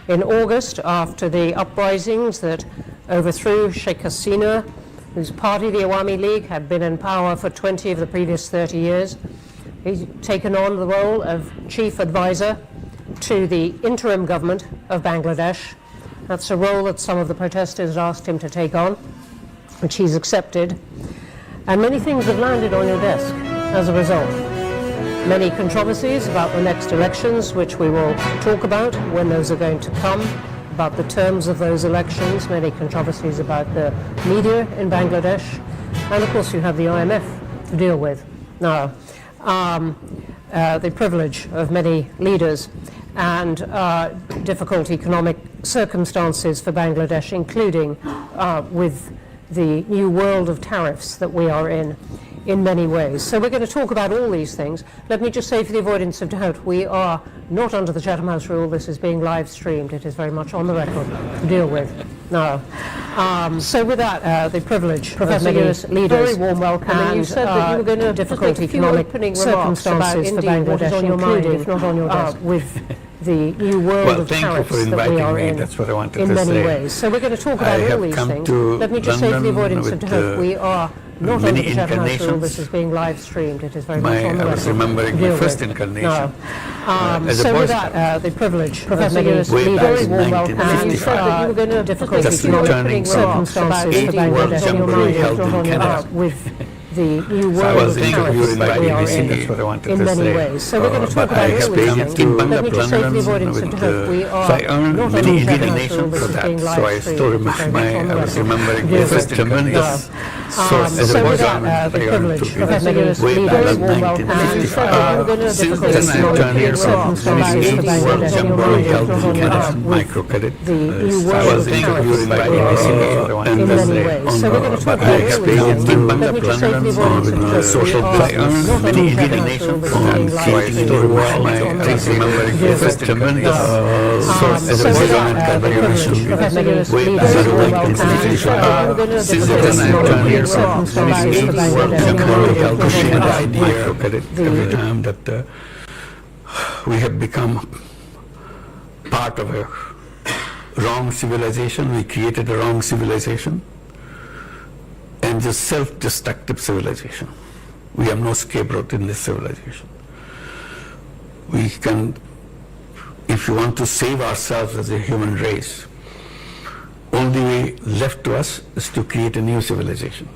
In August, after the uprisings that overthrew Sheikh Hasina, whose party, the Awami League, had been in power for 20 of the previous 30 years, he's taken on the role of chief advisor to the interim government of Bangladesh. That's a role that some of the protesters asked him to take on, which he's accepted. And many things have landed on your desk as a result. Many controversies about the next elections, which we will talk about when those are going to come, about the terms of those elections, many controversies about the media in Bangladesh, and of course you have the IMF to deal with. Now, the privilege of many leaders and difficult economic circumstances for Bangladesh, including with the new world of tariffs that we are in many ways. So we're going to talk about all these things. Let me just say, for the avoidance of doubt, we are not under the Chatham House rule. This is being live streamed. It is very much on the record to deal with. Now, so with that, the privilege, Professor Yunus, leaders, very warm welcome. And you said that you were going to difficult economic circumstances for Bangladesh, including, if not on your desk, with the new world of tariffs that we are in. That's what I wanted in to many say. ways. So we're going to talk about all these things. Let me just say, for the avoidance of doubt, we are not under the Chatham House rule. This is being live streamed. It is very much on the record. I was remembering my first incarnation. So with that, the privilege, Professor Yunus, leaders, warm welcome. And you said that you were going to difficult economic circumstances for Bangladesh on your mind, with the new world of tariffs that we are in many ways. So we're going to talk about all these things. Let me just say, for the avoidance of doubt, we are not under the Chatham House rule. This is being live streamed. I was remembering my first tremendous source as a the privilege, Professor Yunus, leaders, warm welcome. And you said that you were going to difficult economic circumstances for Bangladesh on your mind, with the new world of tariffs that we are in many ways. So we're going to talk about all these things. Let me just say, for the avoidance of doubt, social we are many indignation from creating the world. I remembering my first tremendous source as a Professor Yunus, leaders, warm welcome. And you were going to difficult economic circumstances for Bangladesh on your mind, every time that we have become part of a wrong civilization, we created a wrong civilization, and just self-destructive civilization. We have no scapegoat in this civilization. We can, if you want to save ourselves as a human race, only way left to us is to create a new civilization,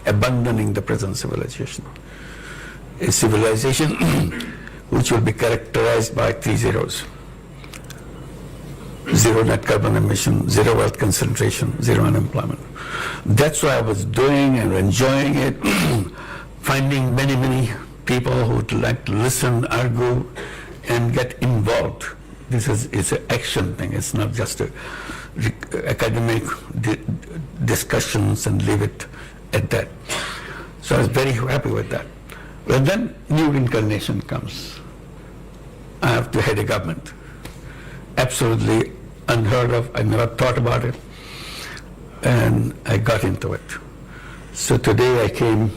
abandoning the present civilization. A civilization which will be characterized by 3 zeros. Zero net carbon emission, zero wealth concentration, zero unemployment. That's what I was doing and enjoying it, finding many people who would like to listen, argue, and get involved. It's an action thing. It's not just a academic discussions and leave it at that. So I was very happy with that. But then new incarnation comes. I have to head a government. Absolutely unheard of. I never thought about it. And I got into it. So today I came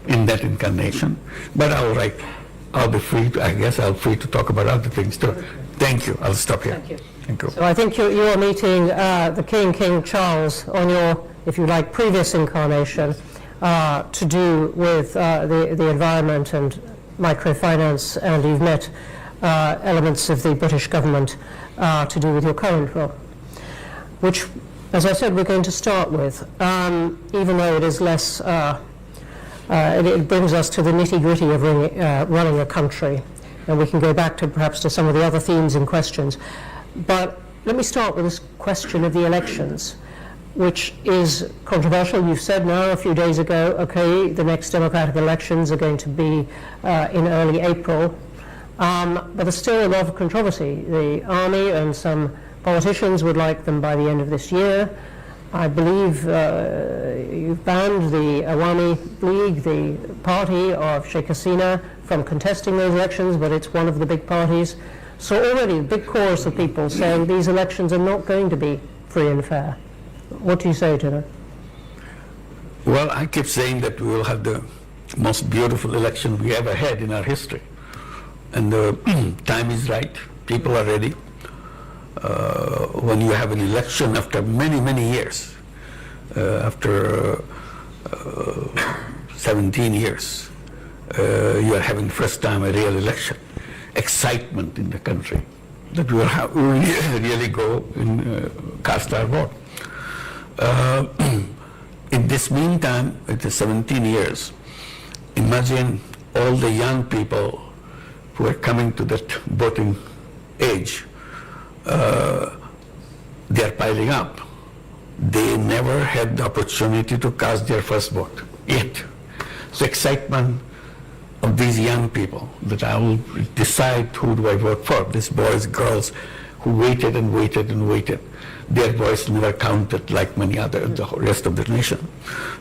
in that incarnation. But I'll be free to, I guess I'll free to talk about other things too. Thank you. I'll stop here. Thank you. Thank you. So I think you are meeting the King Charles on your, if you like, previous incarnation to do with the environment and microfinance, and you've met elements of the British government to do with your current role, which, as I said, we're going to start with, even though it is less, it brings us to the nitty-gritty of running a country, and we can go back to perhaps to some of the other themes and questions. But let me start with this question of the elections, which is controversial. You've said now a few days ago, okay, the next democratic elections are going to be in early April, but there's still a lot of controversy. The army and some politicians would like them by the end of this year. I believe you've banned the Awami League, the party of Sheikh Hasina, from contesting those elections, but it's one of the big parties. So already a big chorus of people saying these elections are not going to be free and fair. What do you say to that? Well, I keep saying that we will have the most beautiful election we ever had in our history. And the time is right. People are ready. when you have an election after many, many years, after 17 years, you are having first time a real election, excitement in the country that we will really go and cast our vote. In this meantime, it is 17 years. Imagine all the young people who are coming to that voting age. They are piling up. They never had the opportunity to cast their first vote yet. So excitement of these young people that I will decide who do I vote for. These boys, girls who waited and waited and waited. Their voice never counted like many other, the rest of the nation.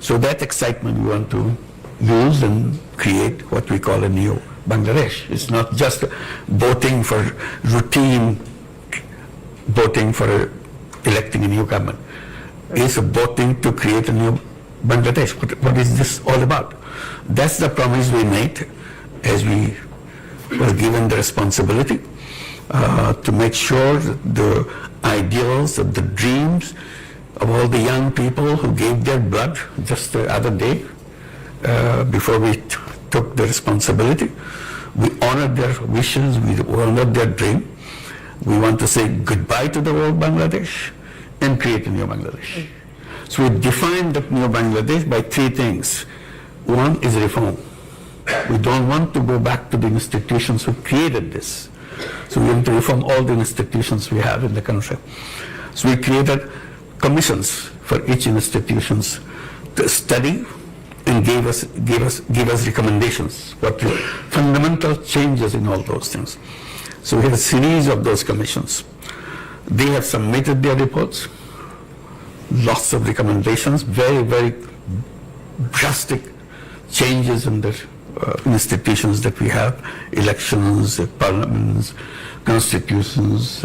So that excitement we want to use and create what we call a new Bangladesh. It's not just voting for routine, voting for electing a new government. It's voting to create a new Bangladesh. What is this all about? That's the promise we made as we were given the responsibility to make sure that the ideals, of the dreams of all the young people who gave their blood just the other day before we took the responsibility. We honored their wishes, we honored their dream. We want to say goodbye to the old Bangladesh and create a new Bangladesh. So we defined that new Bangladesh by three things. One is reform. We don't want to go back to the institutions who created this. So we want to reform all the institutions we have in the country. So we created commissions for each institutions to study and give us recommendations, what the fundamental changes in all those things. So we have a series of those commissions. They have submitted their reports, lots of recommendations, very, very drastic changes in the institutions that we have, elections, parliaments, constitutions,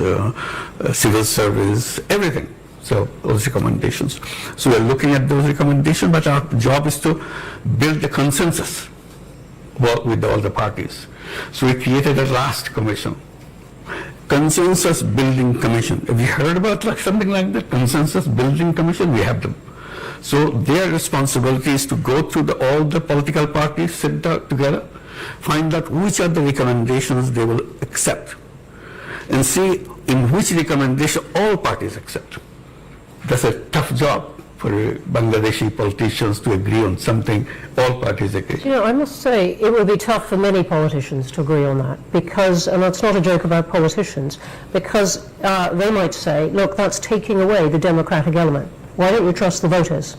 civil service, everything. So those recommendations. So we're looking at those recommendations, but our job is to build the consensus with all the parties. So we created a last commission, Consensus Building Commission. Have you heard about something like that? Consensus Building Commission? We have them. So their responsibility is to go through all the political parties, sit down together, find out which are the recommendations they will accept, and see in which recommendation all parties accept. That's a tough job for Bangladeshi politicians to agree on something all parties agree. You know, I must say it will be tough for many politicians to agree on that because, and that's not a joke about politicians, because they might say, look, that's taking away the democratic element. Why don't you trust the voters?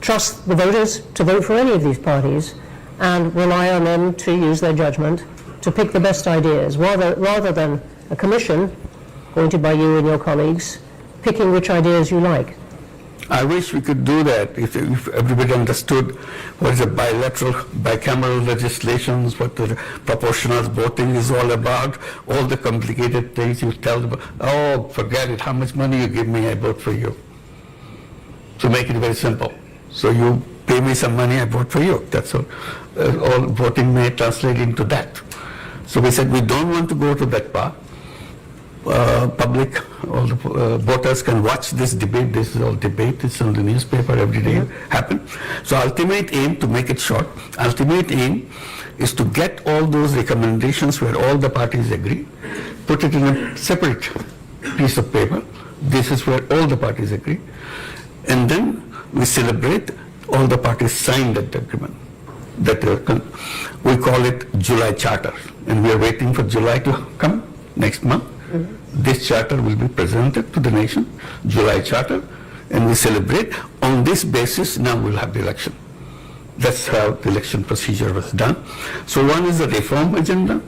Trust the voters to vote for any of these parties and rely on them to use their judgment to pick the best ideas, rather than a commission appointed by you and your colleagues picking which ideas you like. I wish we could do that if everybody understood what is a bicameral legislations, what the proportional voting is all about, all the complicated things you tell them, oh, forget it, how much money you give me, I vote for you. To make it very simple. So you pay me some money, I vote for you. That's all. All voting may translate into that. So we said we don't want to go to that part. Public, all the voters can watch this debate. This is all debate. It's on the newspaper every day. Happen. So ultimate aim, to make it short, ultimate aim is to get all those recommendations where all the parties agree, put it in a separate piece of paper. This is where all the parties agree. And then we celebrate all the parties signed that agreement. We call it July Charter. And we are waiting for July to come next month. This charter will be presented to the nation, July Charter, and we celebrate. On this basis, now we'll have the election. That's how the election procedure was done. So one is the reform agenda.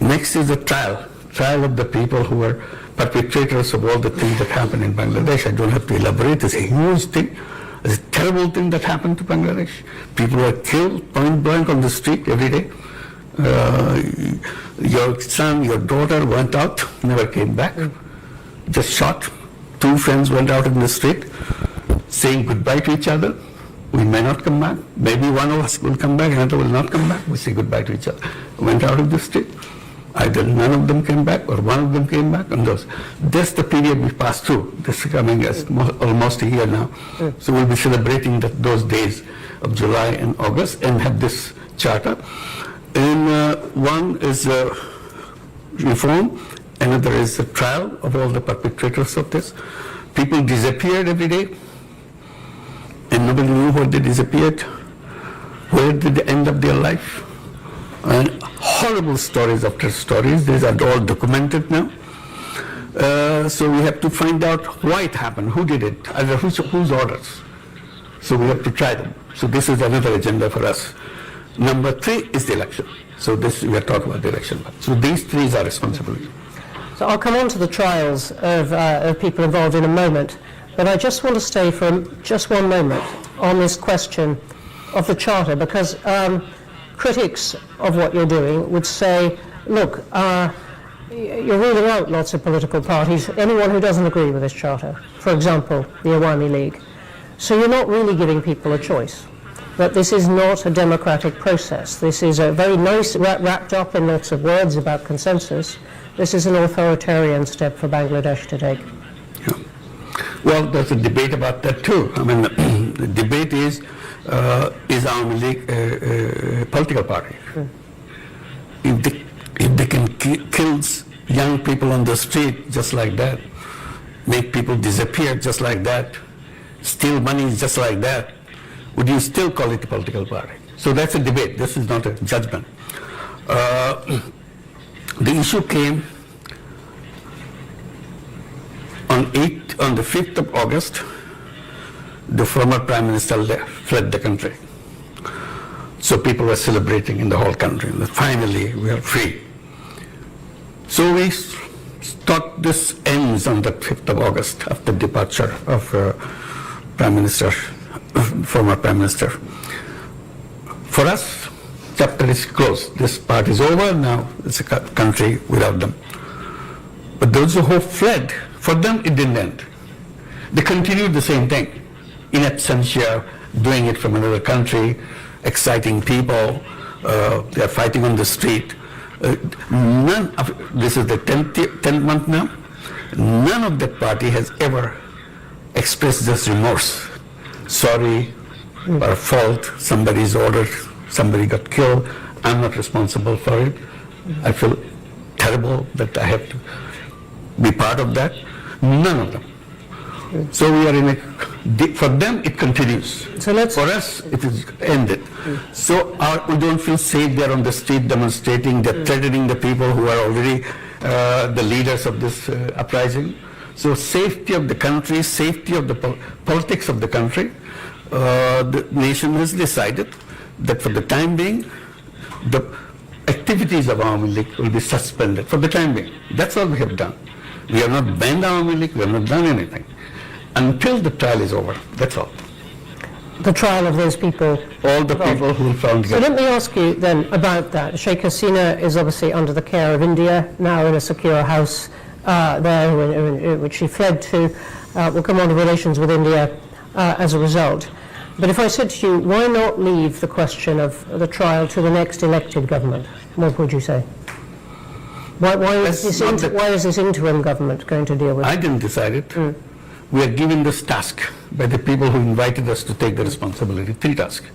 Next is the trial of the people who were perpetrators of all the things that happened in Bangladesh. I don't have to elaborate. It's a huge thing. It's a terrible thing that happened to Bangladesh. People were killed point blank on the street every day. Your son, your daughter went out, never came back, just shot. Two friends went out in the street saying goodbye to each other. We may not come back. Maybe one of us will come back, another will not come back. We say goodbye to each other. Went out of the street. Either none of them came back or one of them came back, and that's the period we passed through. This is coming as almost a year now. So we'll be celebrating those days of July and August and have this charter. And one is reform, another is the trial of all the perpetrators of this. People disappeared every day, and nobody knew where they disappeared. Where did they end up their life? And horrible stories after stories. These are all documented now. So we have to find out why it happened, who did it, either whose orders. So we have to try them. So this is another agenda for us. Number 3 is the election. So this we are talking about the election. So these 3 are responsibility. So I'll come on to the trials of people involved in a moment, but I just want to stay for just one moment on this question of the Charter, because critics of what you're doing would say, look, you're ruling out lots of political parties, anyone who doesn't agree with this Charter, for example, the Awami League. So you're not really giving people a choice. But this is not a democratic process. This is a very nice, wrapped up in lots of words about consensus. This is an authoritarian step for Bangladesh to take. Yeah. Well, there's a debate about that too. I mean, the debate is Awami League a political party? If they can kill young people on the street just like that, make people disappear just like that, steal money just like that, would you still call it a political party? So that's a debate. This is not a judgment. The issue came on the 5th of August. The former Prime Minister fled the country. So people were celebrating in the whole country that finally we are free. So we thought this ends on the 5th of August after departure of former Prime Minister. For us, chapter is closed. This part is over. Now it's a country without them. But those who fled, for them it didn't end. They continued the same thing. In absentia, doing it from another country, exciting people, they are fighting on the street. This is the 10th month now, none of that party has ever expressed this remorse. Sorry, our fault, somebody's ordered, somebody got killed, I'm not responsible for it. I feel terrible that I have to be part of that. None of them. So we are for them it continues. So for us it is ended. So we don't feel safe there on the street demonstrating, they're threatening the people who are already the leaders of this uprising. So safety of the country, safety of the politics of the country, the nation has decided that for the time being, the activities of Awami League will be suspended for the time being. That's all we have done. We have not banned Awami League, we have not done anything. Until the trial is over, that's all. The trial of those people? All the people who found guilty. So let me ask you then about that. Sheikh Hasina is obviously under the care of India, now in a secure house there, which she fled to. Will come on to relations with India as a result. But if I said to you, why not leave the question of the trial to the next elected government? What would you say? Why is this interim government going to deal with it? I didn't decide it. We are given this task by the people who invited us to take the responsibility, 3 tasks.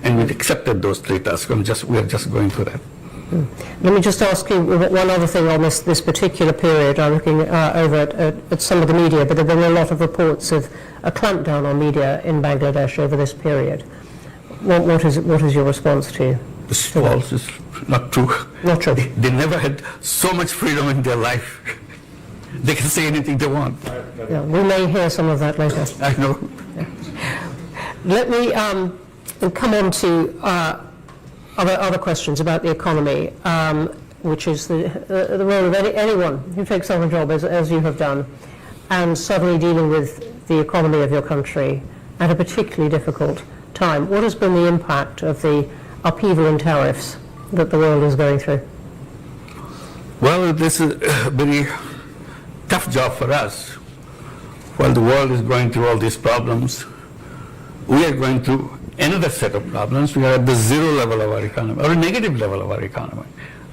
And we accepted those 3 tasks. We are just going through that. Let me just ask you one other thing on this particular period. I'm looking over at some of the media, but there have been a lot of reports of a clampdown on media in Bangladesh over this period. What is your response to? This false is not true. Not true. They never had so much freedom in their life. They can say anything they want. Yeah, we may hear some of that later. I know. Let me come on to other questions about the economy, which is the role of anyone who takes on a job as you have done, and suddenly dealing with the economy of your country at a particularly difficult time. What has been the impact of the upheaval in tariffs that the world is going through? Well, this is a very tough job for us. While the world is going through all these problems, we are going through another set of problems. We are at the 0 level of our economy, or a negative level of our economy.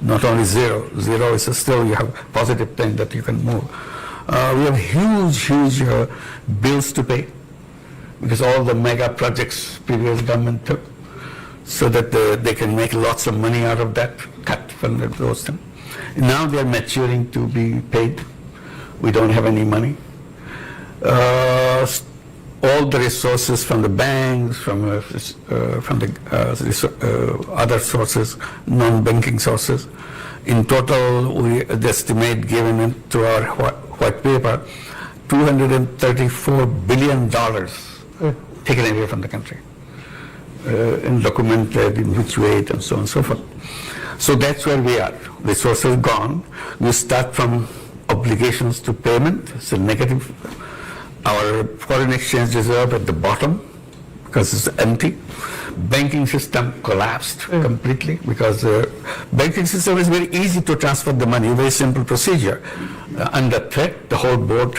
not only zero. Zero is still, you have positive 10 that you can move. We have huge bills to pay because all the mega projects previous government took, so that they can make lots of money out of that, cut from those things. Now they are maturing to be paid. We don't have any money. All the resources from the banks, from the other sources, non-banking sources. In total, we estimate, given to our white paper, $234 billion taken away from the country, and documented in which way and so on and so forth. So that's where we are. Resources gone. We start from obligations to payment. It's a negative. Our foreign exchange reserve at the bottom because it's empty. Banking system collapsed completely because banking system is very easy to transfer the money, very simple procedure. Under threat, the whole board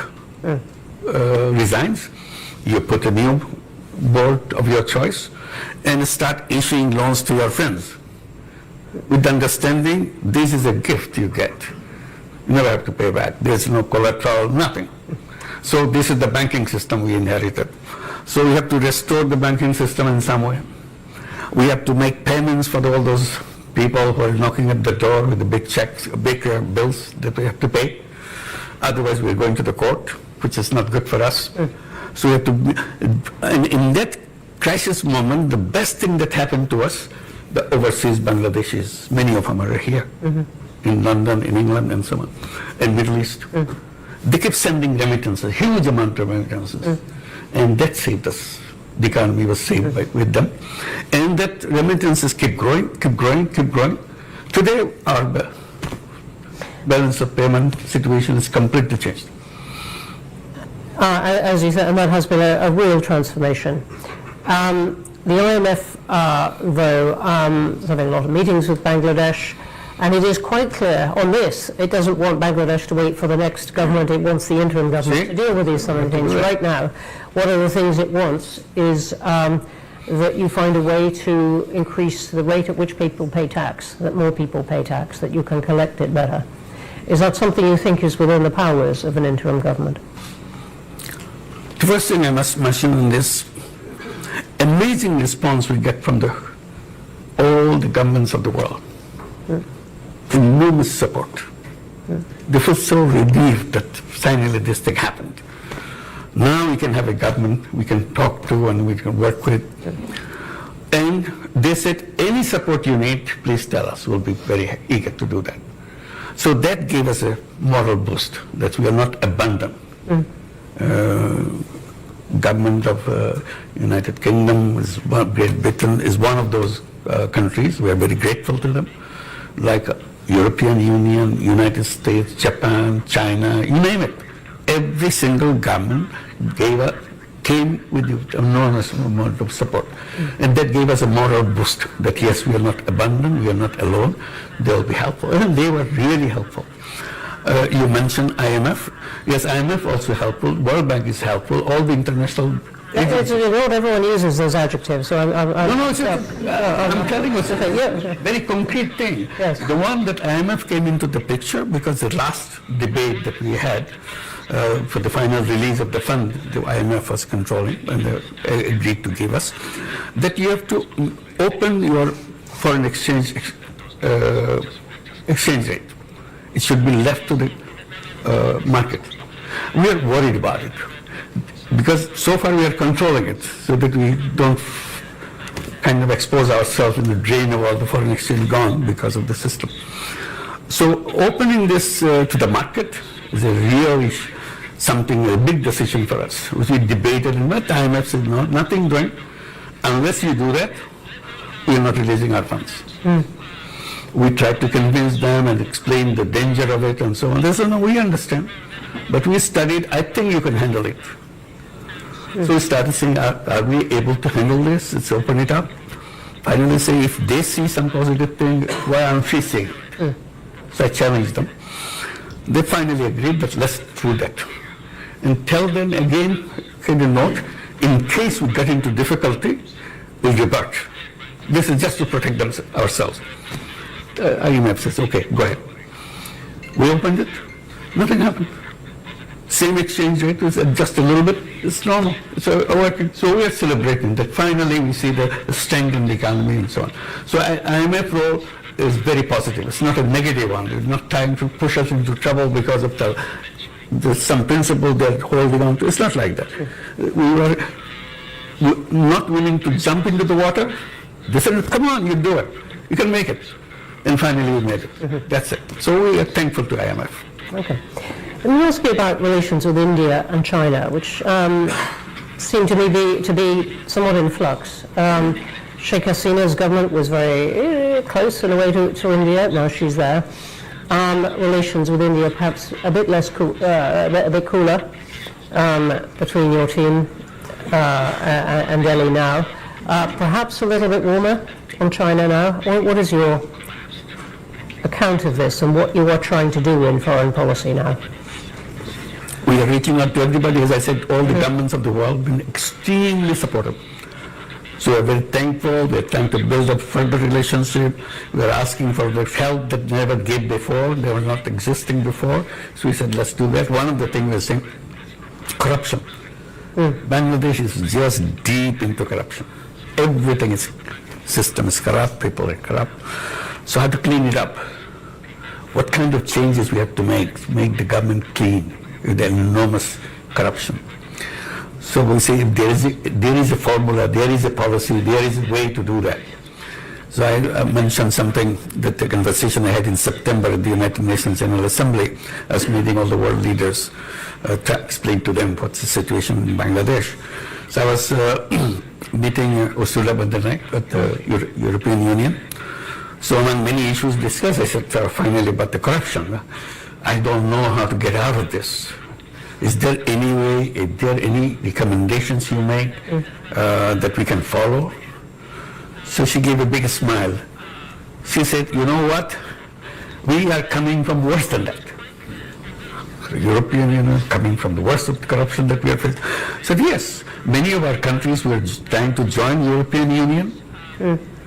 resigns. You put a new board of your choice and start issuing loans to your friends with understanding this is a gift you get. You never have to pay back. There's no collateral, nothing. So this is the banking system we inherited. So we have to restore the banking system in some way. We have to make payments for all those people who are knocking at the door with the big checks, big bills that we have to pay. Otherwise, we're going to the court, which is not good for us. So we have to, in that crisis moment, the best thing that happened to us, the overseas Bangladeshis, many of them are here, in London, in England, and so on, and Middle East. They kept sending remittances, huge amount of remittances, and that saved us. The economy was saved with them, and that remittances keep growing. Today, our balance of payment situation is completely changed. As you said, and that has been a real transformation. The IMF, though, is having a lot of meetings with Bangladesh, and it is quite clear on this, it doesn't want Bangladesh to wait for the next government, it wants the interim government to deal with these sort of things. Right now, one of the things it wants is that you find a way to increase the rate at which people pay tax, that more people pay tax, that you can collect it better. Is that something you think is within the powers of an interim government? The first thing I must mention in this, amazing response we get from all the governments of the world. Enormous support. They feel so relieved that finally this thing happened. Now we can have a government we can talk to and we can work with. And they said, any support you need, please tell us. We'll be very eager to do that. So that gave us a moral boost, that we are not abandoned. Government of United Kingdom, Great Britain is one of those countries. We are very grateful to them. Like European Union, United States, Japan, China, you name it. Every single government came with enormous amount of support. And that gave us a moral boost that yes, we are not abandoned, we are not alone, they'll be helpful. And they were really helpful. You mentioned IMF. Yes, IMF also helpful, World Bank is helpful, all the international agencies. Not everyone uses those adjectives, so I'm telling you, it's a very concrete thing. Yes. The one that IMF came into the picture because the last debate that we had for the final release of the fund, the IMF was controlling and they agreed to give us, that you have to open your foreign exchange rate. It should be left to the market. We are worried about it because so far we are controlling it so that we don't kind of expose ourselves in the drain of all the foreign exchange gone because of the system. So opening this to the market is a real something, a big decision for us, which we debated, and the IMF said, no, nothing doing. Unless you do that, we are not releasing our funds. We tried to convince them and explain the danger of it and so on. They said, no, we understand. But we studied, I think you can handle it. So we started saying, are we able to handle this? Let's open it up. Finally say, if they see some positive thing, why aren't we seeing it? So I challenged them. They finally agreed, but let's do that. And tell them again, kind of note, in case we get into difficulty, we'll revert. This is just to protect ourselves. IMF says, okay, go ahead. We opened it, nothing happened. Same exchange rate was just a little bit, it's normal. So we are celebrating that finally we see the strength in the economy and so on. So IMF role is very positive. It's not a negative one. It's not trying to push us into trouble because of there's some principle they're holding on to. It's not like that. We were not willing to jump into the water. They said, come on, you do it. You can make it. And finally we made it. That's it. So we are thankful to IMF. Okay. Let me ask you about relations with India and China, which seem to me to be somewhat in flux. Sheikh Hasina's government was very close in a way to India. Now she's there. Relations with India perhaps a bit less a bit cooler between your team and Delhi now. Perhaps a little bit warmer on China now. What is your account of this and what you are trying to do in foreign policy now? We are reaching out to everybody. As I said, all the governments of the world have been extremely supportive. So we are very thankful. We are trying to build up further relationship. We are asking for the help that they never gave before. They were not existing before. So we said, let's do that. One of the things we are saying, corruption. Bangladesh is just deep into corruption. Everything is, system is corrupt, people are corrupt. So how to clean it up? What kind of changes we have to make the government clean with the enormous corruption? So we say if there is a formula, there is a policy, there is a way to do that. So I mentioned something that the conversation I had in September at the United Nations General Assembly. I was meeting all the world leaders to explain to them what's the situation in Bangladesh. So I was meeting Ursula von der Leyen at the European Union. So among many issues discussed, I said finally about the corruption. I don't know how to get out of this. Is there any way, is there any recommendations you make that we can follow? So she gave a big smile. She said, you know what? We are coming from worse than that. The European Union coming from the worst of the corruption that we are facing. So yes, many of our countries were trying to join the European Union.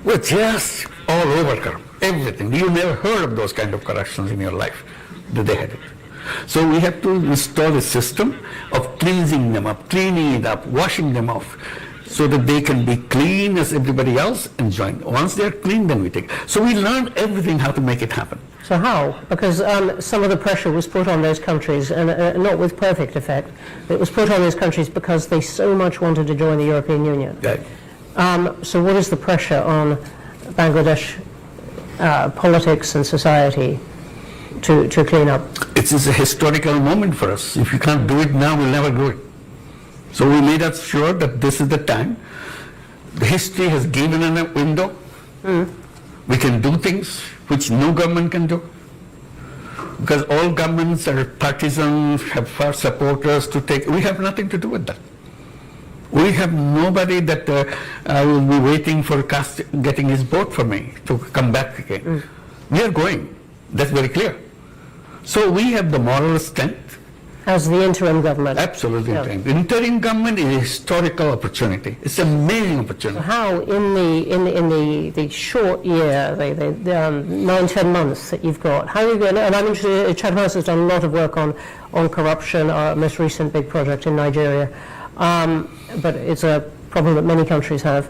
We're just all over corrupt. Everything. You never heard of those kind of corruptions in your life. That they had it. So we have to restore a system of cleansing them up, cleaning it up, washing them off, so that they can be clean as everybody else and join. Once they're clean, then we take. So we learned everything how to make it happen. So how? Because some of the pressure was put on those countries, and not with perfect effect. It was put on those countries because they so much wanted to join the European Union. Right. So what is the pressure on Bangladesh politics and society to clean up? It is a historical moment for us. If you can't do it now, we'll never do it. So we made us sure that this is the time. The history has given us a window. We can do things which no government can do. Because all governments are partisan, have far supporters to take. We have nothing to do with that. We have nobody that will be waiting for getting his vote for me to come back again. We are going. That's very clear. So we have the moral strength. As the interim government. Absolutely. Yeah. Interim government is a historical opportunity. It's an amazing opportunity. How in the short year, the 9-10 months that you've got, how are you going to, and I'm interested, Chatham House has done a lot of work on corruption, our most recent big project in Nigeria, but it's a problem that many countries have.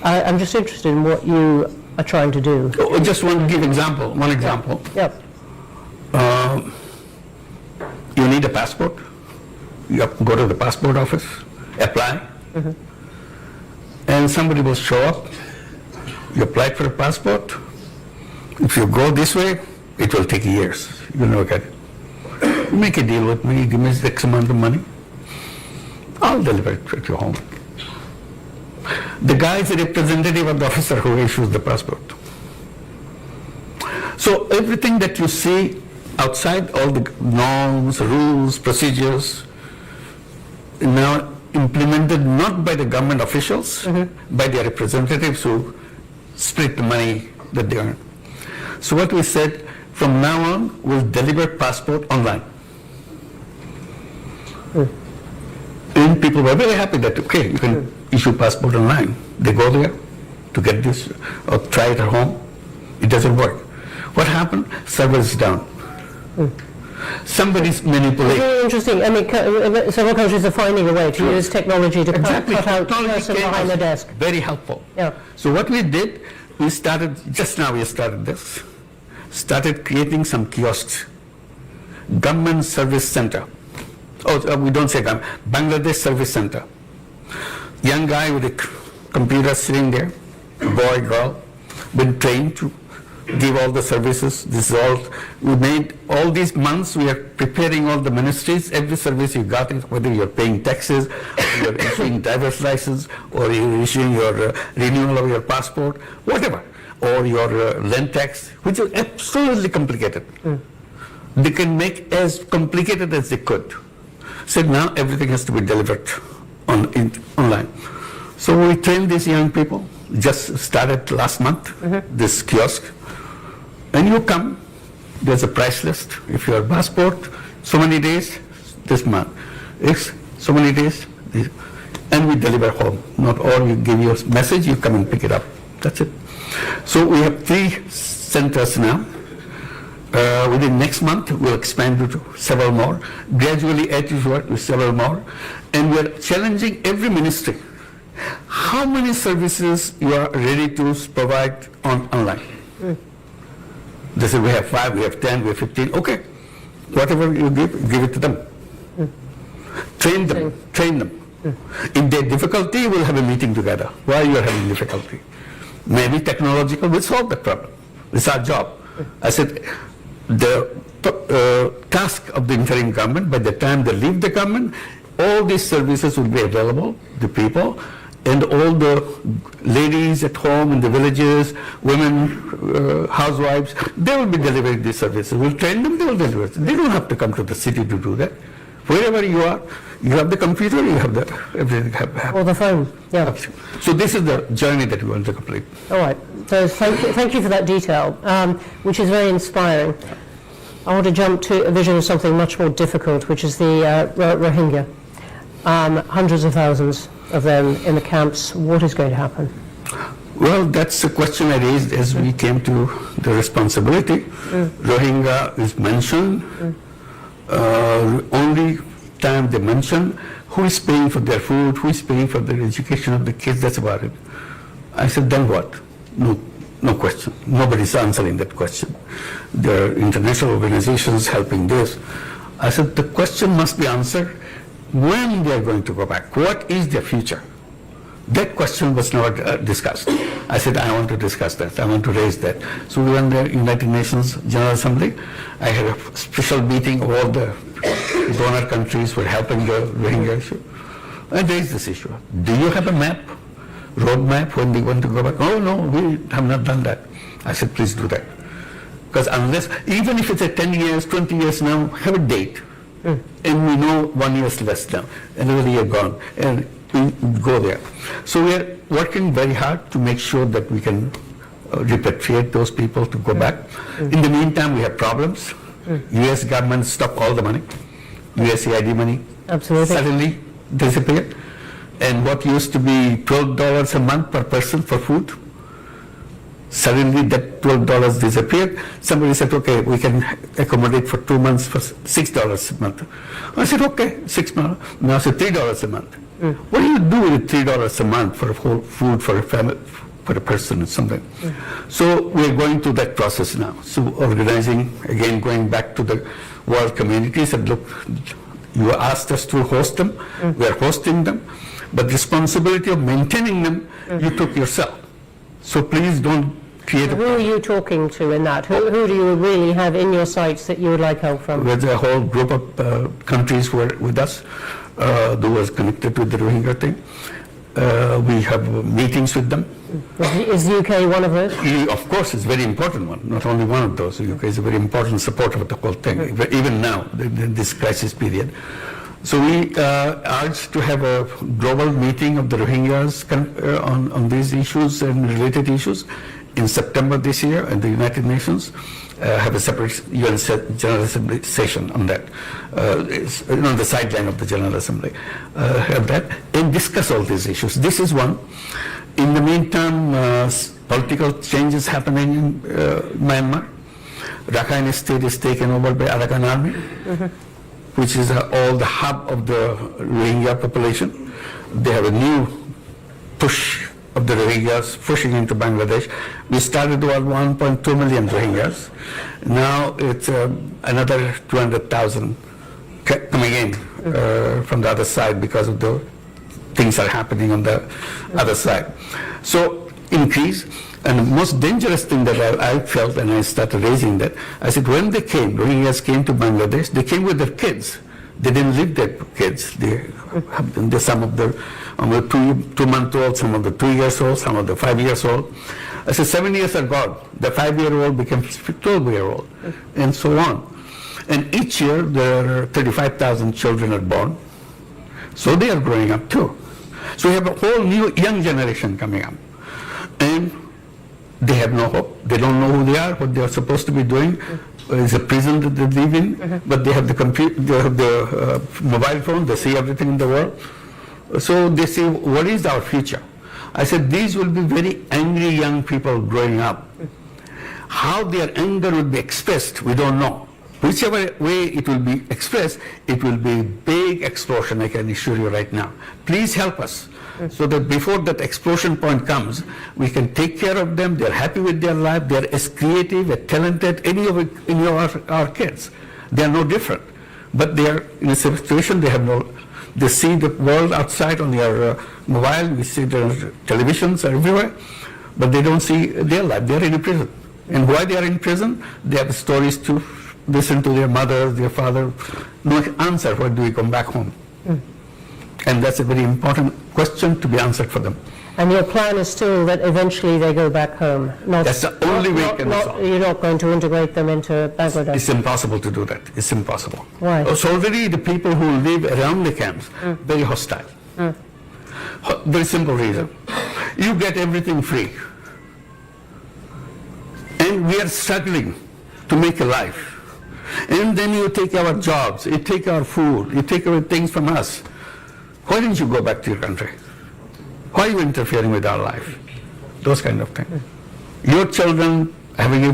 I'm just interested in what you are trying to do. I just want to give one example. Yep. You need a passport. You have to go to the passport office, apply, and somebody will show up. You apply for a passport. If you go this way, it will take years. You'll never get it. Make a deal with me, give me X amount of money. I'll deliver it at your home. The guy is a representative of the officer who issues the passport. So everything that you see outside, all the norms, rules, procedures, now implemented not by the government officials, by their representatives who split the money that they earn. So what we said, from now on, we'll deliver passport online. And people were very happy that, okay, you can issue passport online. They go there to get this or try it at home. It doesn't work. What happened? Servers down. Somebody's manipulating. Very interesting. I mean, several countries are finding a way to use technology to cut out the person behind the desk. Very helpful. Yeah. So what we did, we started creating some kiosks. Government Service Center. We don't say government. Bangladesh Service Center. Young guy with a computer sitting there, boy, girl, been trained to give all the services. This is all we made. All these months we are preparing all the ministries. Every service you got, whether you're paying taxes, or you're issuing driver's license, or you're issuing your renewal of your passport, whatever, or your land tax, which is absolutely complicated. They can make as complicated as they could. So now everything has to be delivered online. So we trained these young people. Just started last month, this kiosk. And you come, there's a price list. If your passport, so many days, this month. It's so many days, and we deliver home. Not all, you give your message, you come and pick it up. That's it. So we have 3 centers now. Within next month, we'll expand to several more. Gradually add to several more. And we're challenging every ministry. How many services you are ready to provide online? They say we have 5, we have 10, we have 15. Okay, whatever you give it to them. Train them. If they have difficulty, we'll have a meeting together. Why you are having difficulty? Maybe technological will solve the problem. It's our job. I said the task of the interim government, by the time they leave the government, all these services will be available to people. And all the ladies at home in the villages, women, housewives, they will be delivering these services. We'll train them, they will deliver it. They don't have to come to the city to do that. Wherever you are, you have the computer, you have the everything. Or the phone, yeah. So this is the journey that we want to complete. All right. So thank you for that detail, which is very inspiring. I want to jump to a vision of something much more difficult, which is the Rohingya. Hundreds of thousands of them in the camps. What is going to happen? Well, that's a question I raised as we came to the responsibility. Rohingya is mentioned. Only time they mention who is paying for their food, who is paying for their education of the kids, that's about it. I said, then what? No question. Nobody's answering that question. There are international organizations helping this. I said, the question must be answered when they are going to go back. What is their future? That question was never discussed. I said, I want to discuss that. I want to raise that. So we went to the United Nations General Assembly. I had a special meeting of all the donor countries for helping the Rohingya issue. I raised this issue. Do you have a map, road map, when they want to go back? Oh, no, we have not done that. I said, please do that. Because unless, even if it's a 10 years, 20 years now, have a date. And we know 1 year less now, another year gone, and we go there. So we are working very hard to make sure that we can repatriate those people to go back. In the meantime, we have problems. U.S. government stopped all the money, USAID money. Absolutely. Suddenly disappeared. And what used to be $12 a month per person for food, suddenly that $12 disappeared. Somebody said, okay, we can accommodate for 2 months for $6 a month. I said, okay, $6 months. Now it's $3 a month. What do you do with $3 a month for whole food for a family, for a person or something? So we're going through that process now. So organizing, again, going back to the world community, said, look, you asked us to host them. We are hosting them. But the responsibility of maintaining them, you took yourself. So please don't create Who are you talking to in that? Who do you really have in your sights that you would like help from? There's a whole group of countries who are with us, who was connected to the Rohingya thing. We have meetings with them. Is the UK one of those? Of course, it's a very important one. Not only one of those. The UK is a very important supporter of the whole thing, even now, in this crisis period. So we urge to have a global meeting of the Rohingyas on these issues and related issues in September this year at the United Nations. Have a separate UN General Assembly session on that. It's on the sideline of the General Assembly. Have that and discuss all these issues. This is one. In the meantime, political changes happening in Myanmar. Rakhine State is taken over by Arakan Army, which is all the hub of the Rohingya population. They have a new push of the Rohingyas pushing into Bangladesh. We started with 1.2 million Rohingyas. Now it's another 200,000 coming in from the other side because of the things are happening on the other side. So increase. And the most dangerous thing that I felt, and I started raising that, I said when they came, Rohingyas came to Bangladesh, they came with their kids. They didn't leave their kids. They some of the 2-month-old, some of the 2 years old, some of the 5 years old. I said 7 years are gone. The 5-year-old became 12-year-old, and so on. And each year there are 35,000 children are born. So they are growing up too. So we have a whole new young generation coming up. And they have no hope. They don't know who they are, what they are supposed to be doing. It's a prison that they live in, but they have the computer, they have the mobile phone, they see everything in the world. So they say, what is our future? I said, these will be very angry young people growing up. How their anger will be expressed, we don't know. Whichever way it will be expressed, it will be a big explosion, I can assure you right now. Please help us, so that before that explosion point comes, we can take care of them, they're happy with their life, they're as creative, as talented, any of our kids. They're no different. But they are in a situation, they see the world outside on their mobile, we see their televisions everywhere, but they don't see their life, they're in a prison. And why they are in prison? They have stories to listen to their mother, their father, no answer, when do we come back home? And that's a very important question to be answered for them. And your plan is still that eventually they go back home? That's the only way it can resolve. You're not going to integrate them into Bangladesh? It's impossible to do that. It's impossible. Why? So already the people who live around the camps, very hostile. Very simple reason. You get everything free. And we are struggling to make a life. And then you take our jobs, you take our food, you take away things from us. Why didn't you go back to your country? Why are you interfering with our life? Those kind of things. Your children having a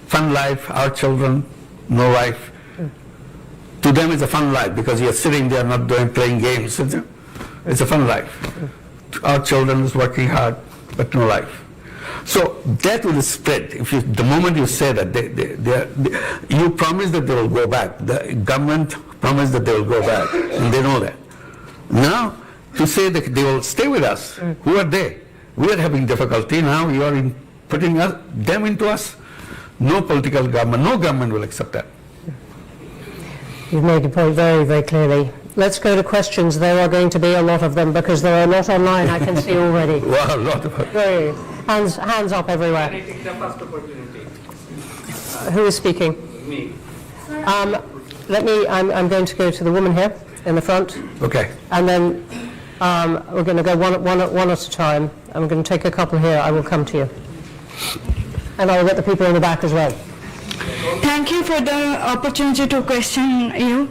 fun life, our children, no life. To them it's a fun life because you're sitting there not playing games. It's a fun life. Our children is working hard, but no life. So that will spread. The moment you say that, you promise that they will go back. The government promised that they will go back, and they know that. Now, to say that they will stay with us, who are they? We are having difficulty now. You are putting them into us. No political government, no government will accept that. You've made the point very, very clearly. Let's go to questions. There are going to be a lot of them because there are a lot online, I can see already. Wow, a lot of them. Hands up everywhere. Can I take the first opportunity? Who is speaking? Me. I'm going to go to the woman here in the front. Okay. And then we're going to go one at a time. I'm going to take a couple here. I will come to you. And I will get the people in the back as well. Thank you for the opportunity to question you.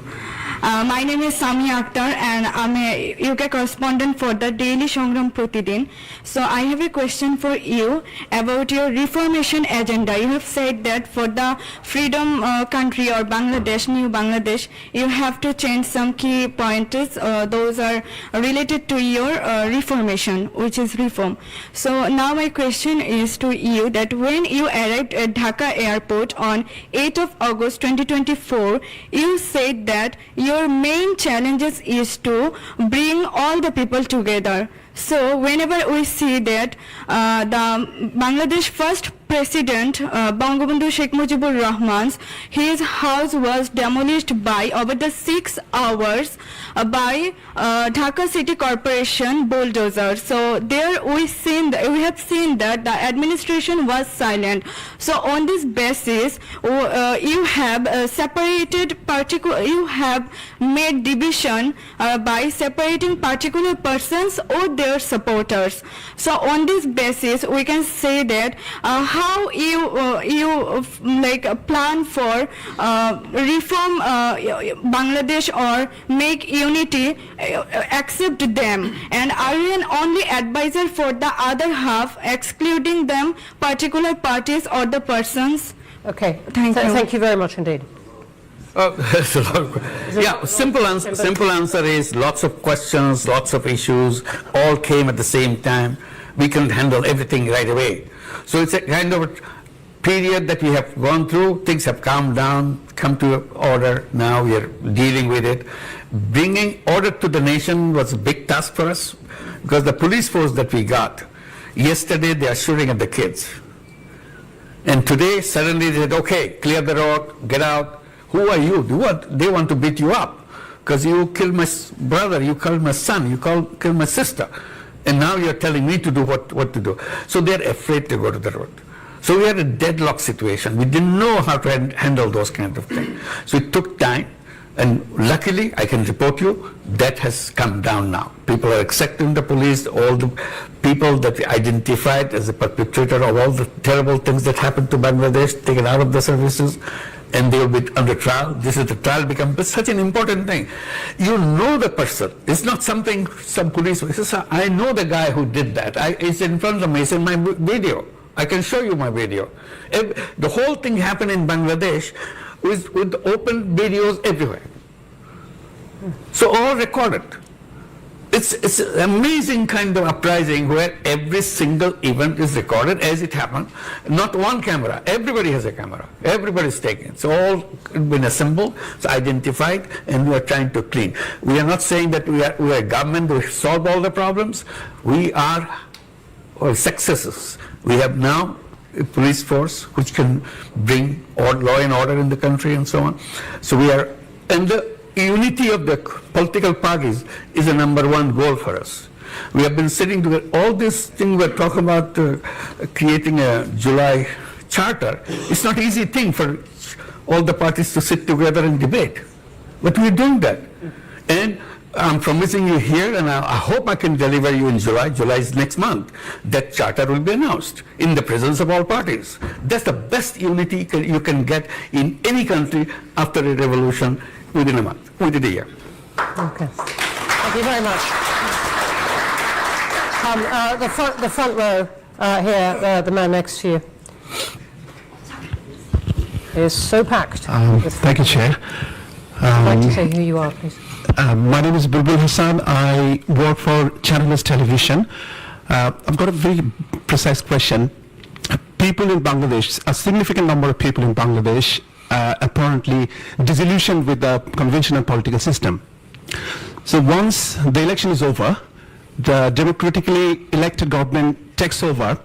My name is Sami Akhtar and I'm a UK correspondent for the Daily Songram Pratidin. So I have a question for you about your reformation agenda. You have said that for the freedom country or Bangladesh, new Bangladesh, you have to change some key pointers. Those are related to your reformation, which is reform. So now my question is to you that when you arrived at Dhaka airport on 8th of August 2024, you said that your main challenges is to bring all the people together. So whenever we see that the Bangladesh first President Bangabandhu Sheikh Mujibur Rahman's, his house was demolished by over the 6 hours by Dhaka City Corporation bulldozer. So there we have seen that the administration was silent. So on this basis, you have you have made division by separating particular persons or their supporters. So on this basis, we can say that how you plan for reform Bangladesh or make unity, accept them, and are you an only advisor for the other half, excluding them particular parties or the persons? Okay. Thank you. Thank you very much indeed. That's a lot of simple answer is lots of questions, lots of issues, all came at the same time. We couldn't handle everything right away. So it's a kind of a period that we have gone through. Things have calmed down, come to order. Now we are dealing with it. Bringing order to the nation was a big task for us because the police force that we got, yesterday they are shooting at the kids. And today suddenly they said, okay, clear the road, get out. Who are you? They want to beat you up because you killed my brother, you killed my son, you killed my sister. And now you're telling me to do what to do. So they're afraid to go to the road. So we had a deadlock situation. We didn't know how to handle those kind of things. So it took time. And luckily, I can report you, that has come down now. People are accepting the police, all the people that we identified as the perpetrator of all the terrible things that happened to Bangladesh, taken out of the services, and they will be under trial. This is the trial becomes such an important thing. You know the person. It's not something some police, I know the guy who did that. It's in front of me, it's in my video. I can show you my video. The whole thing happened in Bangladesh with open videos everywhere. So all recorded. It's an amazing kind of uprising where every single event is recorded as it happened. Not one camera. Everybody has a camera. Everybody's taking. It's all been assembled, it's identified, and we are trying to clean. We are not saying that we are a government to solve all the problems. We are successes. We have now a police force which can bring law and order in the country and so on. So we are, and the unity of the political parties is a #1 goal for us. We have been sitting together, all this thing we're talking about creating a July charter. It's not an easy thing for all the parties to sit together and debate. But we're doing that. And I'm promising you here, and I hope I can deliver you in July. July is next month. That charter will be announced in the presence of all parties. That's the best unity you can get in any country after a revolution within a month, within a year. Okay. Thank you very much. The front row here, the man next to you, is so packed. Thank you, Chair. I'd like to say who you are, please. My name is Bulbul Hassan. I work for Channel Television. I've got a very precise question. People in Bangladesh, a significant number of people in Bangladesh, apparently disillusioned with the conventional political system. So once the election is over, the democratically elected government takes over.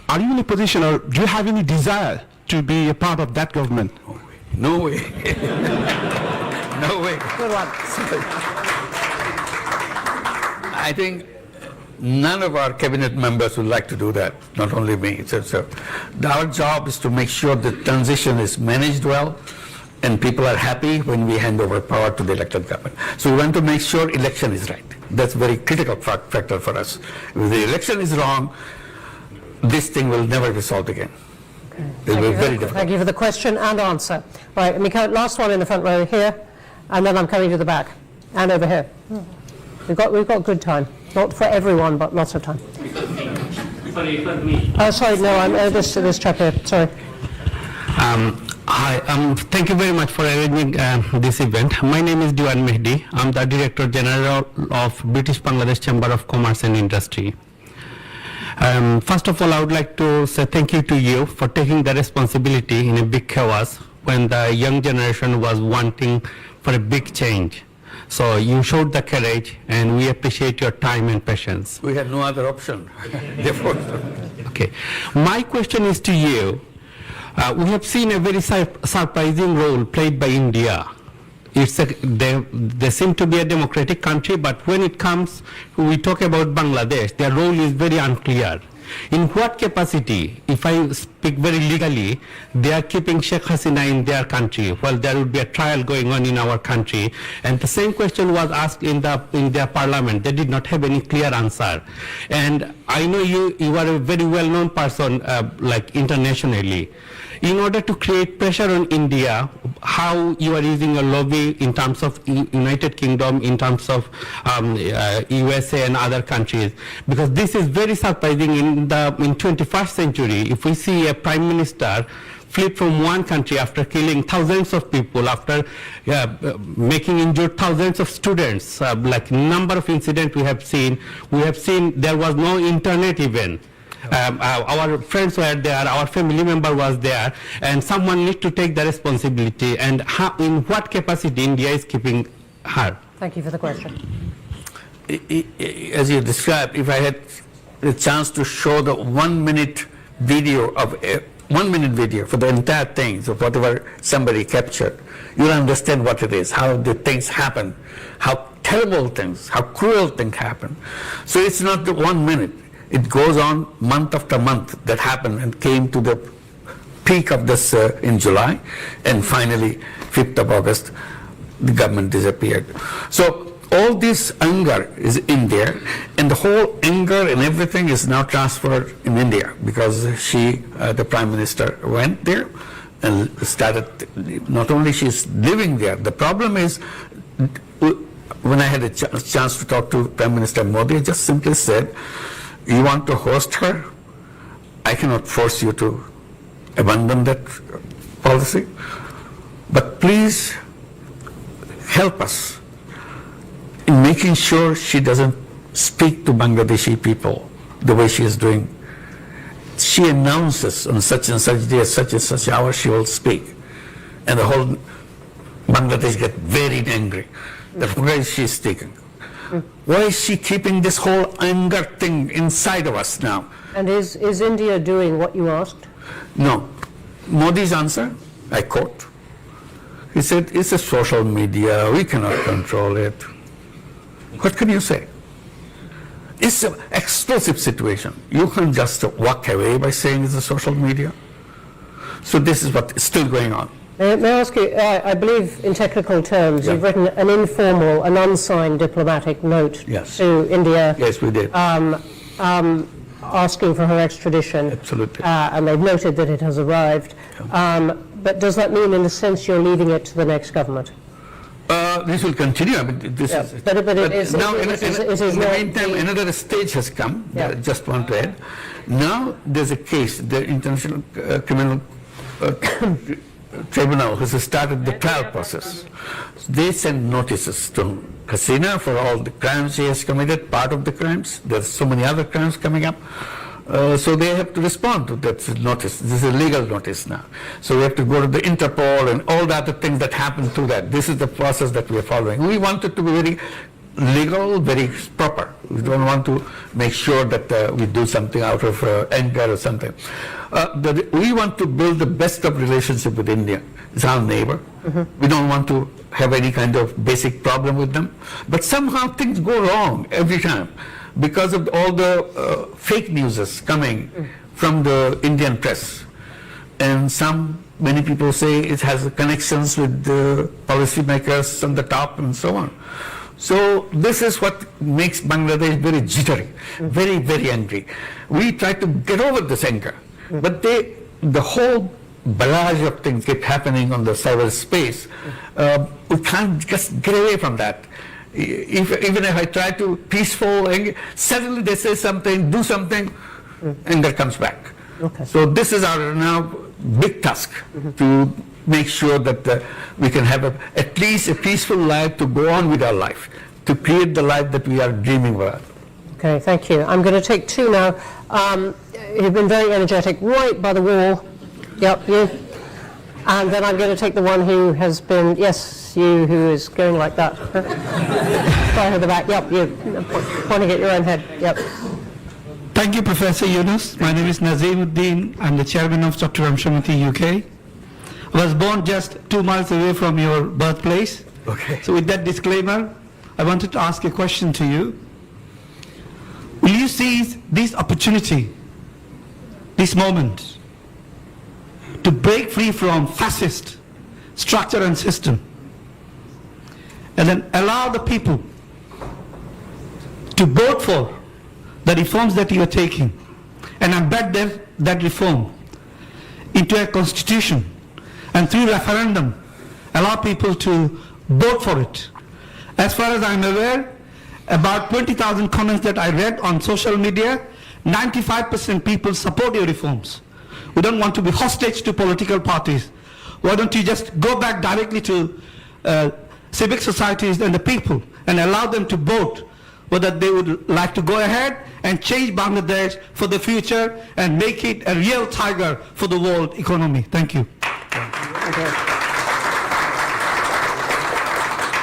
Are you in a position, or do you have any desire to be a part of that government? No way. No way. Good one. I think none of our cabinet members would like to do that, not only me. So our job is to make sure the transition is managed well and people are happy when we hand over power to the elected government. So we want to make sure election is right. That's a very critical factor for us. If the election is wrong, this thing will never be solved again. It will be very difficult. Thank you for the question and answer. Right, Mika, last one in the front row here, and then I'm coming to the back, and over here. We've got good time. Not for everyone, but lots of time. Sorry, it was me. Sorry, no, I'm this chap here. Sorry. Hi, thank you very much for arranging this event. My name is Diwan Mehdi. I'm the Director General of British Bangladesh Chamber of Commerce and Industry. First of all, I would like to say thank you to you for taking the responsibility in a big chaos when the young generation was wanting for a big change. So you showed the courage, and we appreciate your time and patience. We had no other option. Therefore. Okay. My question is to you. We have seen a very surprising role played by India. They seem to be a democratic country, but when it comes, we talk about Bangladesh, their role is very unclear. In what capacity, if I speak very legally, they are keeping Sheikh Hasina in their country? Well, there would be a trial going on in our country, and the same question was asked in their parliament. They did not have any clear answer. And I know you are a very well-known person, like internationally. In order to create pressure on India, how you are using a lobby in terms of United Kingdom, in terms of USA and other countries, because this is very surprising in 21st century. If we see a prime minister fled from one country after killing thousands of people, after making injured thousands of students, like number of incidents we have seen there was no internet even. Our friends were there, our family member was there, and someone needs to take the responsibility. And how, in what capacity India is keeping her? Thank you for the question. As you described, if I had the chance to show the 1 minute video of 1 minute video for the entire things of whatever somebody captured, you'll understand what it is, how the things happen, how terrible things, how cruel things happen. So it's not the 1 minute. It goes on month after month that happened and came to the peak of this in July, and finally 5th of August the government disappeared. So all this anger is in there, and the whole anger and everything is now transferred in India, because she, the Prime Minister, went there and started, not only she's living there, the problem is, when I had a chance to talk to Prime Minister Modi, I just simply said, you want to host her? I cannot force you to abandon that policy, but please help us in making sure she doesn't speak to Bangladeshi people the way she is doing. She announces on such and such day, such and such hour she will speak, and the whole Bangladesh get very angry that why is she speaking? Why is she keeping this whole anger thing inside of us now? And is India doing what you asked? No. Modi's answer, I quote, he said, it's a social media, we cannot control it. What can you say? It's an explosive situation. You can't just walk away by saying it's a social media. So this is what is still going on. May I ask you, I believe in technical terms, you've written an informal, an unsigned diplomatic note to India. Yes, we did. Asking for her extradition. Absolutely. And they've noted that it has arrived. But does that mean, in a sense, you're leaving it to the next government? This will continue. I mean, this is, but it is now, in the meantime, another stage has come. Yeah. Just want to add. Now there's a case. The International Criminal Tribunal has started the trial process. They send notices to Hasina for all the crimes she has committed, part of the crimes. There's so many other crimes coming up. So they have to respond to that notice. This is a legal notice now. So we have to go to the Interpol and all the other things that happen through that. This is the process that we are following. We want it to be very legal, very proper. We don't want to make sure that we do something out of anger or something. We want to build the best of relationship with India. It's our neighbor. We don't want to have any kind of basic problem with them. But somehow things go wrong every time, because of all the fake news coming from the Indian press. And many people say it has connections with the policymakers on the top and so on. So this is what makes Bangladesh very jittery, very, very angry. We try to get over this anger, but the whole barrage of things keep happening on the cyberspace. We can't just get away from that. Even if I try to peaceful, suddenly they say something, do something, anger comes back. Okay. So this is our now big task to make sure that we can have at least a peaceful life to go on with our life, to create the life that we are dreaming about. Okay, thank you. I'm going to take two now. You've been very energetic, right by the wall. Yep, you. And then I'm going to take the one who has been, yes, you, who is going like that. Right at the back, yep, you, pointing at your own head, yep. Thank you, Professor Yunus. My name is Nazimuddin. I'm the chairman of Dr. Ramshamati UK. I was born just 2 miles away from your birthplace. Okay. So with that disclaimer, I wanted to ask a question to you. Will you seize this opportunity, this moment, to break free from fascist structure and system, and then allow the people to vote for the reforms that you are taking and embed that reform into a constitution, and through referendum allow people to vote for it? As far as I'm aware, about 20,000 comments that I read on social media, 95% people support your reforms. We don't want to be hostage to political parties. Why don't you just go back directly to civic societies and the people and allow them to vote whether they would like to go ahead and change Bangladesh for the future and make it a real tiger for the world economy. Thank you.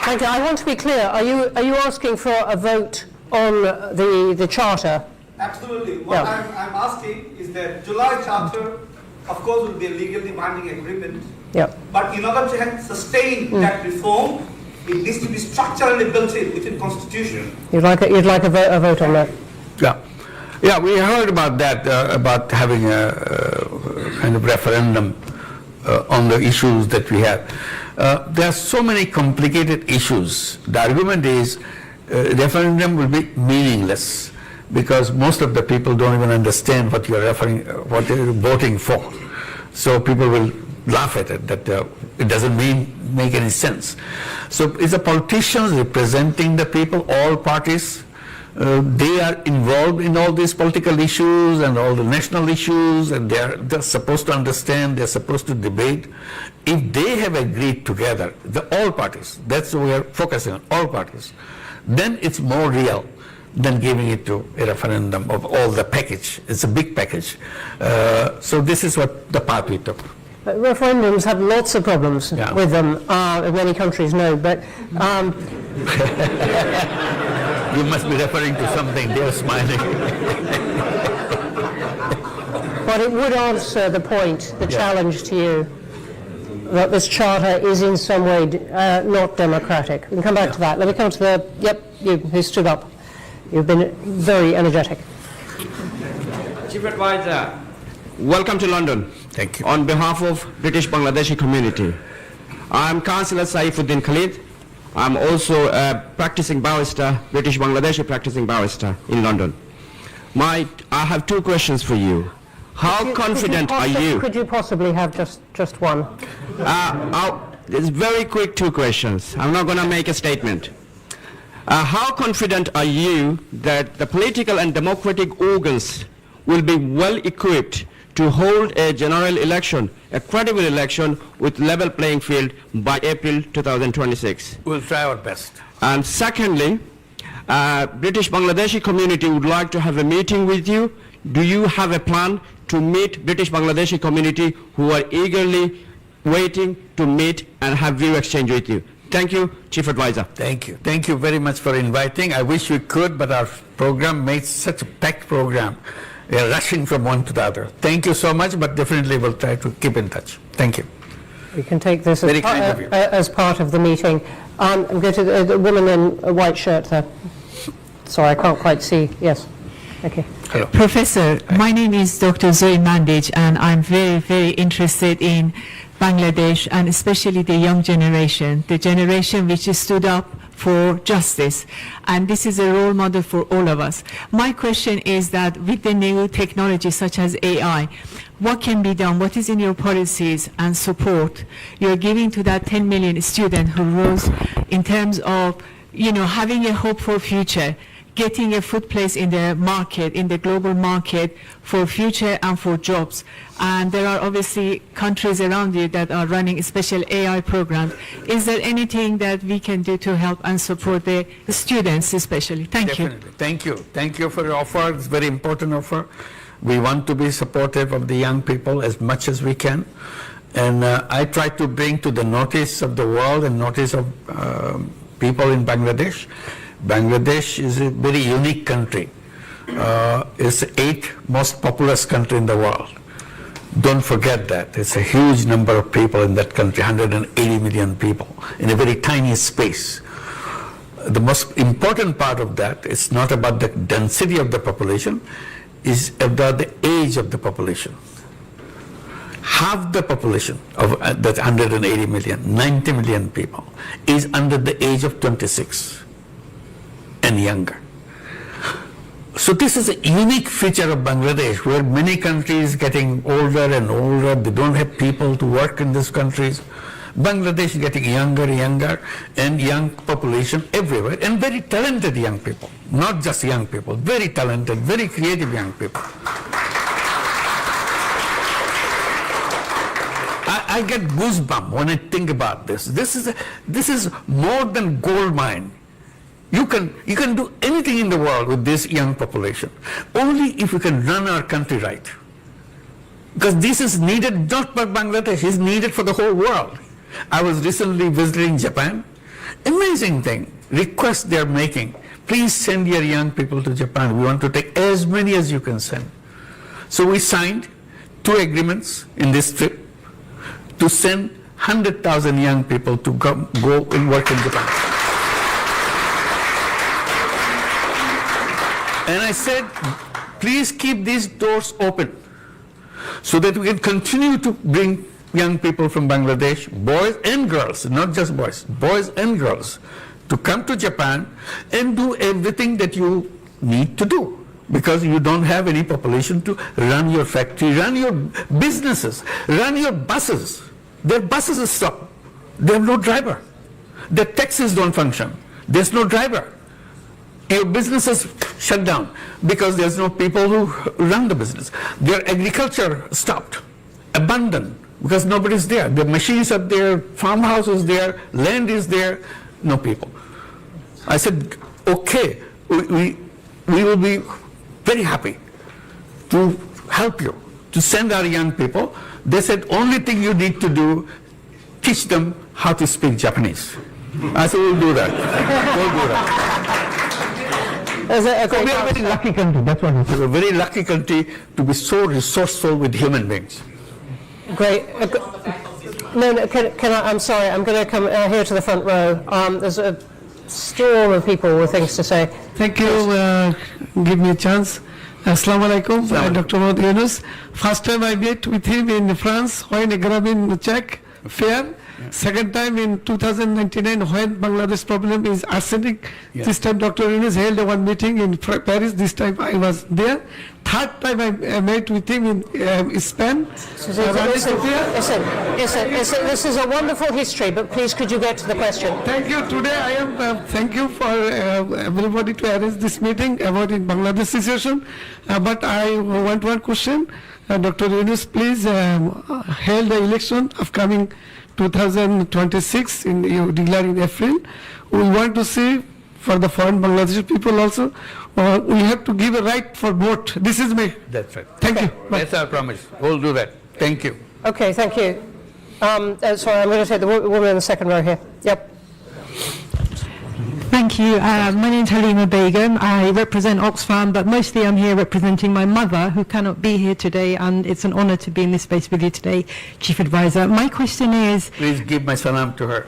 Thank you. I want to be clear. Are you asking for a vote on the charter? Absolutely. What I'm asking is that July charter, of course, will be a legally binding agreement. Yeah. But in order to sustain that reform, it needs to be structurally built in within Constitution. You'd like a vote on that? Yeah, we heard about that, about having a kind of referendum on the issues that we have. There are so many complicated issues. The argument is referendum will be meaningless because most of the people don't even understand what you're voting for. So people will laugh at it, that it doesn't make any sense. So it's the politicians representing the people, all parties. They are involved in all these political issues and all the national issues, and they're supposed to understand, they're supposed to debate. If they have agreed together, all parties, that's what we are focusing on, all parties, then it's more real than giving it to a referendum of all the package. It's a big package. So this is what the path we took. But referendums have lots of problems with them, many countries know, but you must be referring to something, they're smiling. but it would answer the point, the challenge to you, that this charter is in some way not democratic. We can come back to that. Let me come to you who stood up. You've been very energetic. Chief Advisor, welcome to London. Thank you. On behalf of British Bangladeshi community, I'm Councillor Salehuddin Ahmed. I'm also a practicing barrister, British Bangladeshi practicing barrister in London. I have two questions for you. How confident are you? Could you possibly have just one? It's very quick two questions. I'm not going to make a statement. How confident are you that the political and democratic organs will be well equipped to hold a general election, a credible election with level playing field by April 2026? We'll try our best. And secondly, British Bangladeshi community would like to have a meeting with you. Do you have a plan to meet British Bangladeshi community who are eagerly waiting to meet and have view exchange with you? Thank you, Chief Advisor. Thank you. Thank you very much for inviting. I wish we could, but our program makes such a packed program. We are rushing from one to the other. Thank you so much, but definitely we'll try to keep in touch. Thank you. We can take this Very kind of you. as part of the meeting. I'm going to the woman in a white shirt there. Sorry, I can't quite see. Yes. Okay. Hello. Professor, my name is Dr. Zoe Mandage, and I'm very, very interested in Bangladesh and especially the young generation, the generation which stood up for justice. And this is a role model for all of us. My question is that with the new technology such as AI, what can be done? What is in your policies and support you're giving to that 10 million student who rose in terms of, having a hope for future, getting a foot place in the market, in the global market for future and for jobs? And there are obviously countries around you that are running special AI programs. Is there anything that we can do to help and support the students especially? Thank you. Thank you. Thank you for your offer. It's a very important offer. We want to be supportive of the young people as much as we can. And I try to bring to the notice of the world and notice of people in Bangladesh. Bangladesh is a very unique country. It's the 8th most populous country in the world. Don't forget that. It's a huge number of people in that country, 180 million people, in a very tiny space. The most important part of that is not about the density of the population, is about the age of the population. Half the population of that 180 million, 90 million people, is under the age of 26 and younger. So this is a unique feature of Bangladesh, where many countries getting older and older, they don't have people to work in these countries. Bangladesh is getting younger and younger, and young population everywhere, and very talented young people, not just young people, very talented, very creative young people. I get goosebumps when I think about this. This is more than gold mine. You can do anything in the world with this young population, only if we can run our country right. Because this is needed not for Bangladesh, it's needed for the whole world. I was recently visiting Japan. Amazing thing, request they're making. Please send your young people to Japan. We want to take as many as you can send. So we signed 2 agreements in this trip to send 100,000 young people to go and work in Japan. And I said, please keep these doors open so that we can continue to bring young people from Bangladesh, boys and girls, not just boys and girls, to come to Japan and do everything that you need to do. Because you don't have any population to run your factory, run your businesses, run your buses. Their buses are stopped. They have no driver. Their taxis don't function. There's no driver. Your businesses shut down because there's no people who run the business. Their agriculture stopped, abandoned, because nobody's there. The machines are there, farmhouse is there, land is there, no people. I said, okay, we will be very happy to help you, to send our young people. They said, only thing you need to do, teach them how to speak Japanese. I said, we'll do that. We'll do that. Is it a great We are a very lucky country, that's what it is. We're a very lucky country to be so resourceful with human beings. Great. No, can I, I'm sorry, I'm going to come here to the front row. There's a storm of people with things to say. Thank you. Give me a chance. Assalamu alaikum, Dr. Mohammad Yunus. First time I met with him in France when Agrabin Czech fair. Second time in 2099 when Bangladesh problem is arsenic. Yeah. This time Dr. Yunus held one meeting in Paris. This time I was there. Third time I met with him in Spain. Listen, this is a wonderful history, but please could you get to the question? Thank you. Today I am, thank you for everybody to arrange this meeting about in Bangladesh situation. But I want one question. Dr. Yunus, please held the election upcoming 2026 you declare in April. We want to see for the foreign Bangladeshi people also, we have to give a right for vote. This is me. That's right. Thank you. That's our promise. We'll do that. Thank you. Okay, thank you. Sorry, I'm going to take the woman in the second row here. Yep. Thank you. My name is Halima Begum. I represent Oxfam, but mostly I'm here representing my mother, who cannot be here today, and it's an honor to be in this space with you today, Chief Advisor. My question is... Please give my salam to her.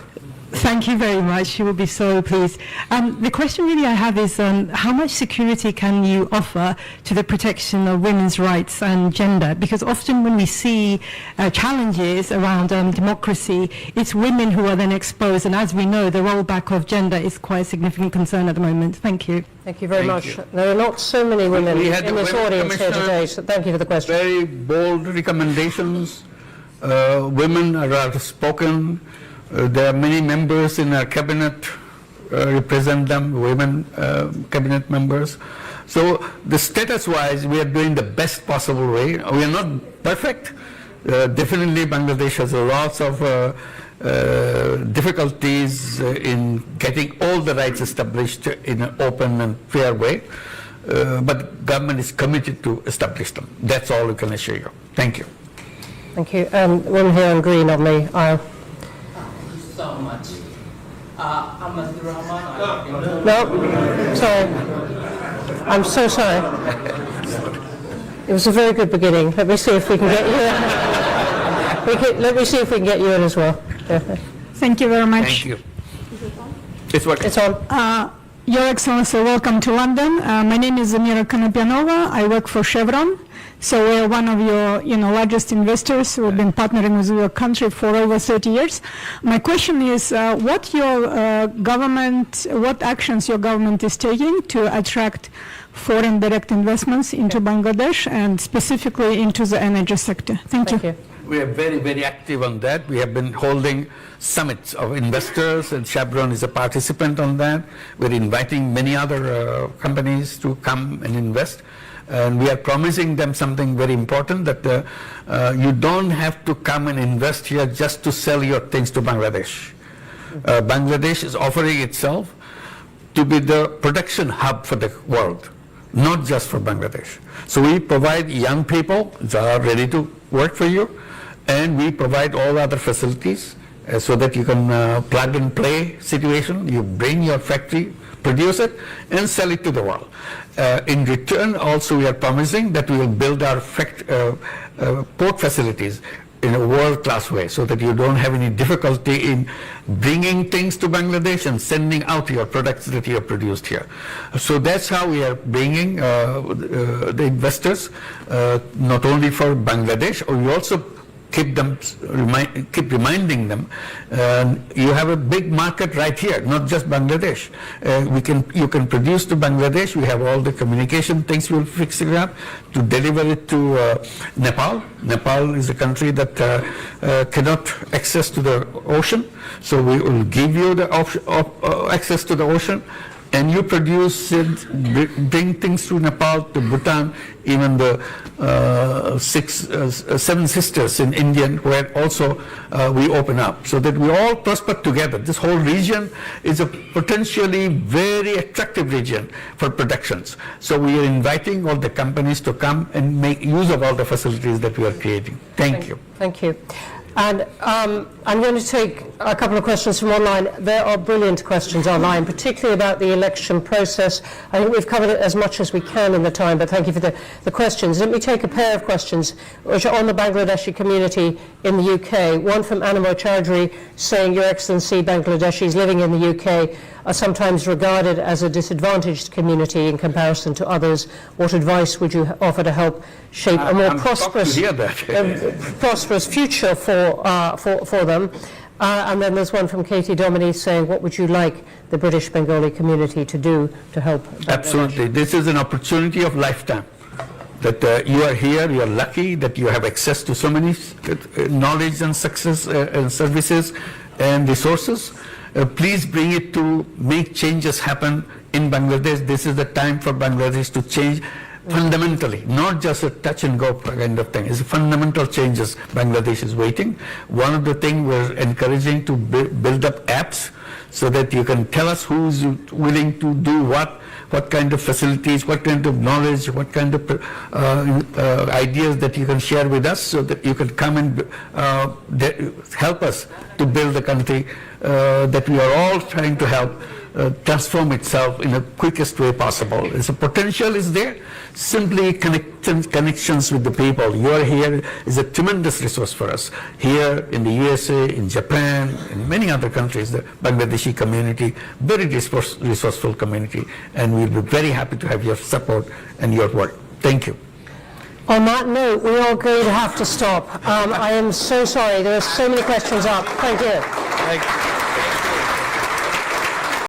Thank you very much. She will be so pleased. The question really I have is how much security can you offer to the protection of women's rights and gender? Because often when we see challenges around democracy, it's women who are then exposed. And as we know, the rollback of gender is quite a significant concern at the moment. Thank you. Thank you very much. There are not so many women in this audience here today, so thank you for the question. Very bold recommendations. Women are outspoken. There are many members in our cabinet, represent them, women cabinet members. So the status-wise, we are doing the best possible way. We are not perfect. Definitely Bangladesh has lots of difficulties in getting all the rights established in an open and fair way. But government is committed to establish them. That's all we can assure you. Thank you. Thank you. One here on green on the aisle. So much. Adilur Rahman. No, sorry. I'm so sorry. It was a very good beginning. Let me see if we can get you in. Let me see if we can get you in as well. Yeah. Thank you very much. Thank you. It's working. It's on. Your Excellency, welcome to London. My name is Zamira Konopianova. I work for Chevron. So we're one of your largest investors. We've been partnering with your country for over 30 years. My question is, what actions your government is taking to attract foreign direct investments into Bangladesh and specifically into the energy sector? Thank you. We are very, very active on that. We have been holding summits of investors, and Chevron is a participant on that. We're inviting many other companies to come and invest. And we are promising them something very important, that you don't have to come and invest here just to sell your things to Bangladesh. Bangladesh is offering itself to be the production hub for the world, not just for Bangladesh. So we provide young people that are ready to work for you, and we provide all other facilities so that you can plug and play situation. You bring your factory, produce it, and sell it to the world. In return, also, we are promising that we will build our port facilities in a world-class way, so that you don't have any difficulty in bringing things to Bangladesh and sending out your products that you have produced here. So that's how we are bringing the investors, not only for Bangladesh, or we also keep reminding them, you have a big market right here, not just Bangladesh. You can produce to Bangladesh. We have all the communication things. We'll fix it up to deliver it to Nepal. Nepal is a country that cannot access to the ocean, so we will give you the access to the ocean. And you produce it, bring things to Nepal, to Bhutan, even the seven sisters in India, where also we open up, so that we all prosper together. This whole region is a potentially very attractive region for productions. So we are inviting all the companies to come and make use of all the facilities that we are creating. Thank you. Thank you. And I'm going to take a couple of questions from online. There are brilliant questions online, particularly about the election process. I think we've covered it as much as we can in the time, but thank you for the questions. Let me take a pair of questions which are on the Bangladeshi community in the UK. One from Animo Chowdhury saying, Your Excellency, Bangladeshis living in the UK are sometimes regarded as a disadvantaged community in comparison to others. What advice would you offer to help shape a more prosperous future for them? And then there's one from Katie Dominy saying, what would you like the British Bengali community to do to help Bangladesh? Absolutely. This is an opportunity of lifetime. That you are here, you are lucky that you have access to so many knowledge and success and services and resources. Please bring it to make changes happen in Bangladesh. This is the time for Bangladesh to change fundamentally, not just a touch and go kind of thing. It's fundamental changes Bangladesh is waiting. One of the things we're encouraging to build up apps so that you can tell us who's willing to do what kind of facilities, what kind of knowledge, what kind of ideas that you can share with us, so that you can come and help us to build the country that we are all trying to help transform itself in the quickest way possible. The potential is there. Simply connections with the people. You are here is a tremendous resource for us. Here in the USA, in Japan, in many other countries, the Bangladeshi community, very resourceful community, and we'll be very happy to have your support and your work. Thank you. On that note, we are going to have to stop. I am so sorry. There are so many questions up. Thank you.